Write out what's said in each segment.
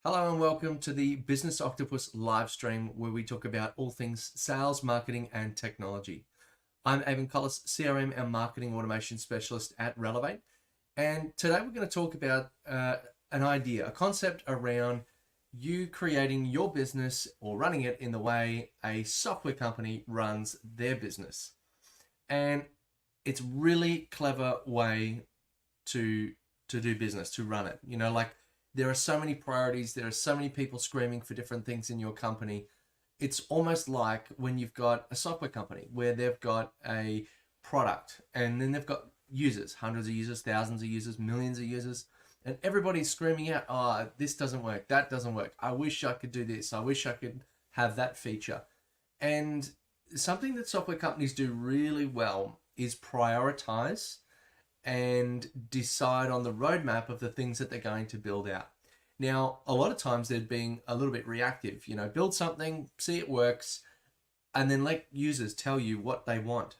Hello and welcome to the Business Octopus live stream where we talk about all things sales, marketing, and technology. I'm Avon Collis, CRM and Marketing Automation Specialist at Relevate. And today we're going to talk about an idea, a concept around you creating your business or running it in the way a software company runs their business. And it's really clever way to do business, to run it. There are so many priorities, there are so many people screaming for different things in your company. It's almost like when you've got a software company where they've got a product and then they've got users, hundreds of users, thousands of users, millions of users, and everybody's screaming out, oh, this doesn't work, that doesn't work. I wish I could do this. I wish I could have that feature. And something that software companies do really well is prioritize and decide on the roadmap of the things that they're going to build out. Now, a lot of times they're being a little bit reactive, build something, see it works, and then let users tell you what they want.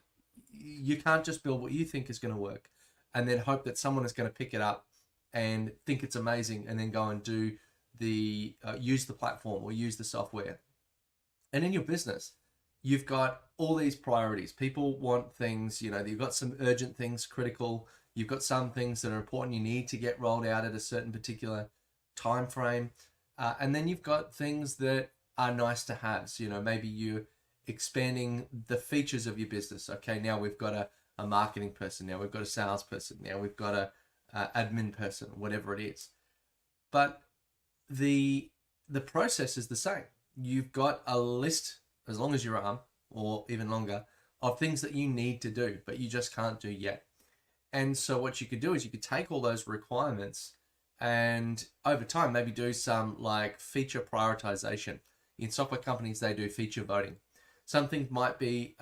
You can't just build what you think is going to work and then hope that someone is going to pick it up and think it's amazing and then go and do use the platform or use the software. And in your business, you've got all these priorities. People want things, you've got some urgent things, critical. You've got some things that are important. You need to get rolled out at a certain particular time frame. And then you've got things that are nice to have. So, maybe you're expanding the features of your business. Okay, now we've got a marketing person. Now we've got a salesperson. Now we've got a admin person, whatever it is. But the process is the same. You've got a list, as long as your arm, or even longer, of things that you need to do, but you just can't do yet. And so what you could do is you could take all those requirements and over time maybe do some like feature prioritization. In software companies, they do feature voting. Some things might be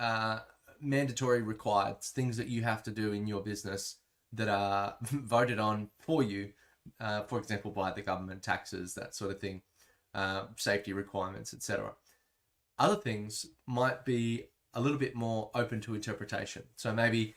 mandatory required, things that you have to do in your business that are voted on for you, for example, by the government, taxes, that sort of thing, safety requirements, etc. Other things might be a little bit more open to interpretation. So maybe,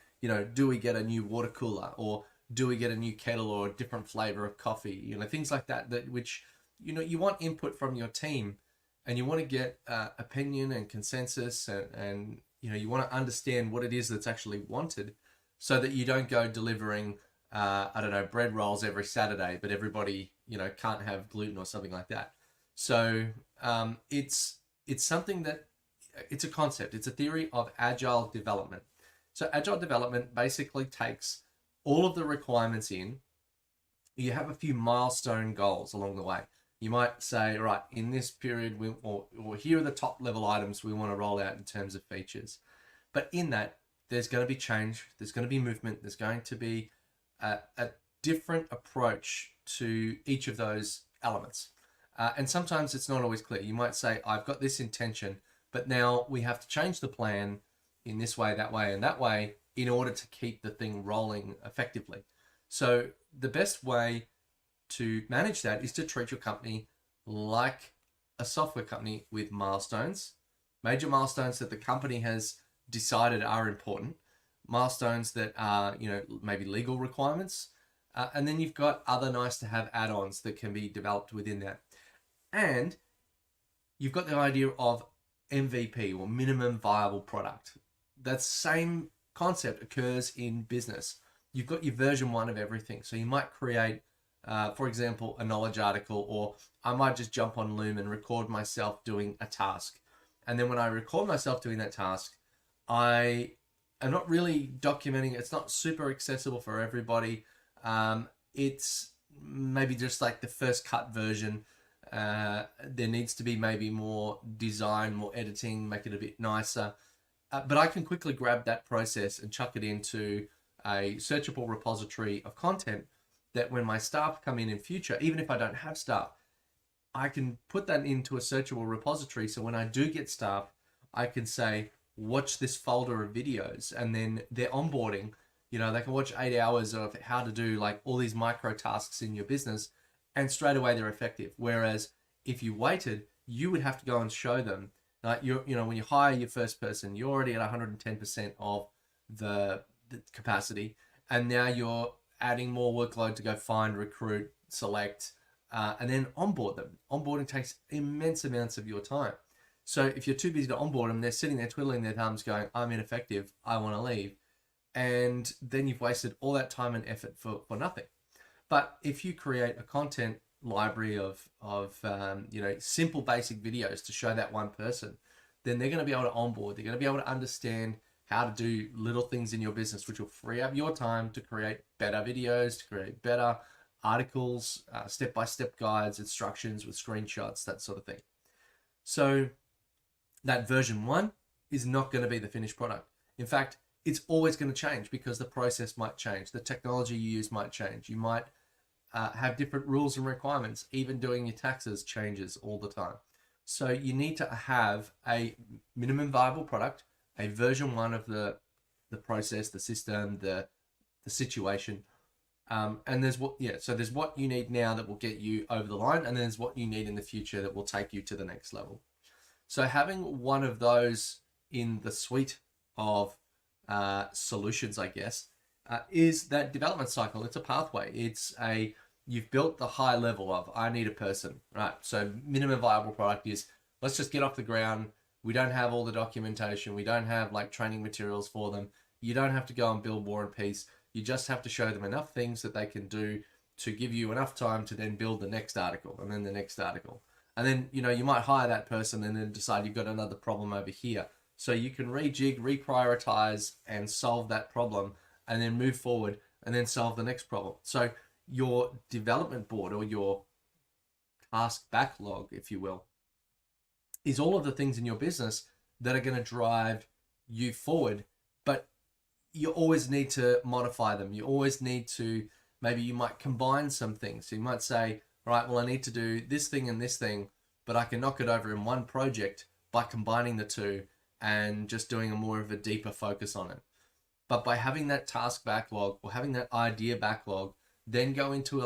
do we get a new water cooler, or do we get a new kettle or a different flavor of coffee? Things like that which, you want input from your team and you want to get opinion and consensus and you want to understand what it is that's actually wanted so that you don't go delivering, bread rolls every Saturday, but everybody, can't have gluten or something like that. So it's something that it's a concept. It's a theory of agile development. So agile development basically takes all of the requirements in. You have a few milestone goals along the way. You might say, right, in this period, or here are the top level items we want to roll out in terms of features. But in that, there's going to be change. There's going to be movement. There's going to be a different approach to each of those elements. And sometimes it's not always clear. You might say, I've got this intention, but now we have to change the plan in this way, that way, and that way in order to keep the thing rolling effectively. So the best way to manage that is to treat your company like a software company with milestones, major milestones that the company has decided are important, milestones that are, maybe legal requirements, and then you've got other nice to have add-ons that can be developed within that. And you've got the idea of MVP, or minimum viable product. That same concept occurs in business. You've got your version 1 of everything. So you might create, for example, a knowledge article, or I might just jump on Loom and record myself doing a task. And then when I record myself doing that task, I am not really documenting. It's not super accessible for everybody. It's maybe just like the first cut version. There needs to be maybe more design, more editing, make it a bit nicer. But I can quickly grab that process and chuck it into a searchable repository of content that when my staff come in future, even if I don't have staff, I can put that into a searchable repository. So when I do get staff, I can say, watch this folder of videos, and then they're onboarding. They can watch 8 hours of how to do like all these micro tasks in your business, and straight away they're effective. Whereas if you waited, you would have to go and show them. When you hire your first person, you're already at 110% of the capacity, and now you're adding more workload to go find, recruit, select, and then onboard them. Onboarding takes immense amounts of your time. So if you're too busy to onboard them, they're sitting there twiddling their thumbs going, I'm ineffective, I want to leave. And then you've wasted all that time and effort for nothing. But if you create a content library of simple basic videos to show that one person, then they're going to be able to onboard. They're going to be able to understand how to do little things in your business, which will free up your time to create better videos, to create better articles, step-by-step guides, instructions with screenshots, that sort of thing. So that version 1 is not going to be the finished product. In fact, it's always going to change because the process might change. The technology you use might change. You might have different rules and requirements. Even doing your taxes changes all the time. So you need to have a minimum viable product, a version 1 of the process, the system, the situation. And there's there's what you need now that will get you over the line, and then there's what you need in the future that will take you to the next level. So having one of those in the suite of solutions, I guess, is that development cycle. It's a pathway. You've built the high level of, I need a person, right? So minimum viable product is, let's just get off the ground. We don't have all the documentation. We don't have like training materials for them. You don't have to go and build War and Peace. You just have to show them enough things that they can do to give you enough time to then build the next article and then the next article. And then, you might hire that person and then decide you've got another problem over here. So you can rejig, reprioritize, and solve that problem, and then move forward and then solve the next problem. So your development board, or your task backlog, if you will, is all of the things in your business that are going to drive you forward, but you always need to modify them. You always need to, maybe you might combine some things. So you might say, right, well, I need to do this thing and this thing, but I can knock it over in one project by combining the two and just doing more of a deeper focus on it. But by having that task backlog or having that idea backlog, then go into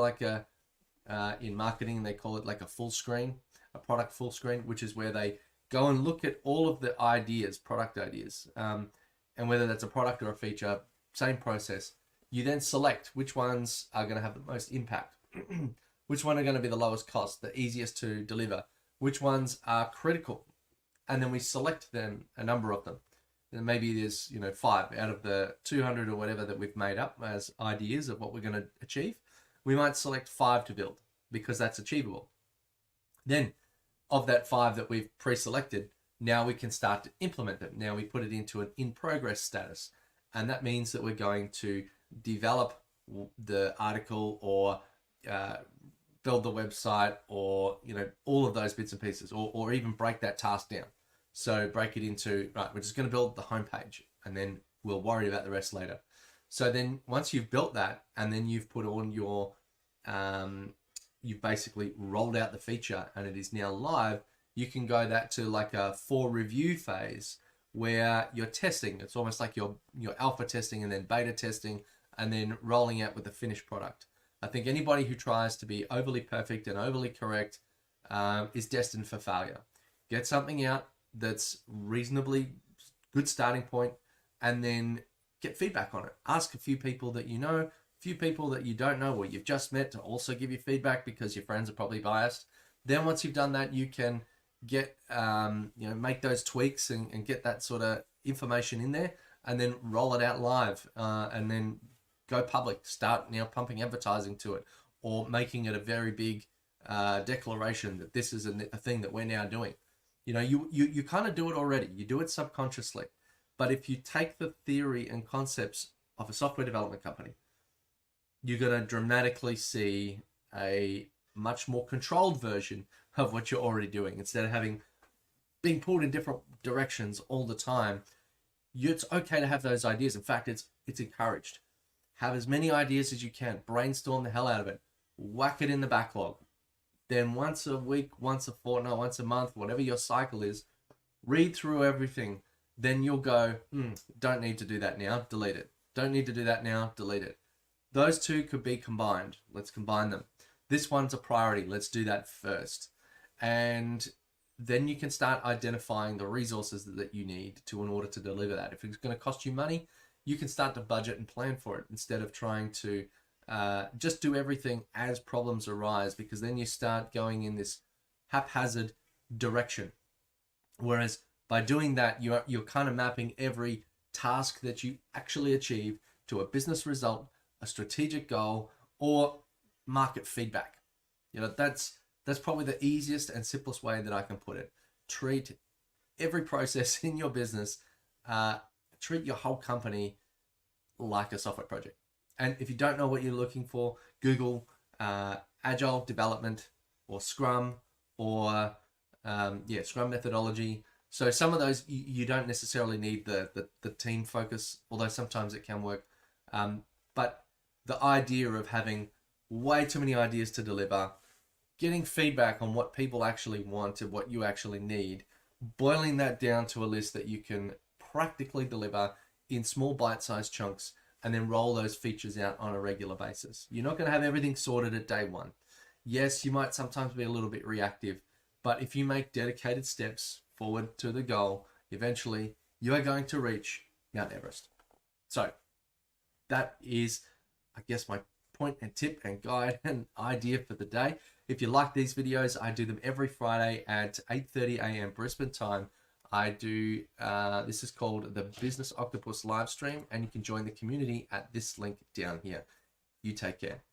in marketing, they call it like a full screen, a product full screen, which is where they go and look at all of the ideas, product ideas, and whether that's a product or a feature, same process. You then select which ones are going to have the most impact, which one are going to be the lowest cost, the easiest to deliver, which ones are critical, and then we select them, a number of them. And maybe there's 5 out of the 200 or whatever that we've made up as ideas of what we're going to achieve. We might select 5 to build because that's achievable. Then of that 5 that we've pre-selected, now we can start to implement them. Now we put it into an in-progress status. And that means that we're going to develop the article or build the website or, all of those bits and pieces, or even break that task down. So break it into, right, we're just going to build the homepage and then we'll worry about the rest later. So then once you've built that and then you've put on your, you've basically rolled out the feature and it is now live, you can go that to like a 4 review phase where you're testing. It's almost like your alpha testing and then beta testing and then rolling out with the finished product. I think anybody who tries to be overly perfect and overly correct is destined for failure. Get something out that's reasonably good starting point and then get feedback on it. Ask a few people that you know, a few people that you don't know or you've just met to also give you feedback because your friends are probably biased. Then once you've done that, you can get, make those tweaks and get that sort of information in there and then roll it out live and then go public. Start now pumping advertising to it or making it a very big declaration that this is a thing that we're now doing. You kind of do it already. You do it subconsciously. But if you take the theory and concepts of a software development company, you're going to dramatically see a much more controlled version of what you're already doing. Instead of being pulled in different directions all the time, it's okay to have those ideas. In fact, it's encouraged. Have as many ideas as you can. Brainstorm the hell out of it. Whack it in the backlog. Then once a week, once a fortnight, once a month, whatever your cycle is, read through everything. Then you'll go, don't need to do that now, delete it. Don't need to do that now, delete it. Those two could be combined. Let's combine them. This one's a priority. Let's do that first. And then you can start identifying the resources that you need in order to deliver that. If it's going to cost you money, you can start to budget and plan for it instead of trying to just do everything as problems arise, because then you start going in this haphazard direction. Whereas by doing that, you're kind of mapping every task that you actually achieve to a business result, a strategic goal, or market feedback. That's probably the easiest and simplest way that I can put it. Treat every process in your business, treat your whole company like a software project. And if you don't know what you're looking for, Google agile development or Scrum or Scrum methodology. So some of those you don't necessarily need the team focus, although sometimes it can work. But the idea of having way too many ideas to deliver, getting feedback on what people actually want and what you actually need, boiling that down to a list that you can practically deliver in small bite-sized chunks, and then roll those features out on a regular basis. You're not going to have everything sorted at day one. Yes, you might sometimes be a little bit reactive, but if you make dedicated steps forward to the goal, eventually you are going to reach Mount Everest. So that is, I guess, my point and tip and guide and idea for the day. If you like these videos, I do them every Friday at 8:30 a.m. Brisbane time. I do, this is called the Business Octopus live stream, and you can join the community at this link down here. You take care.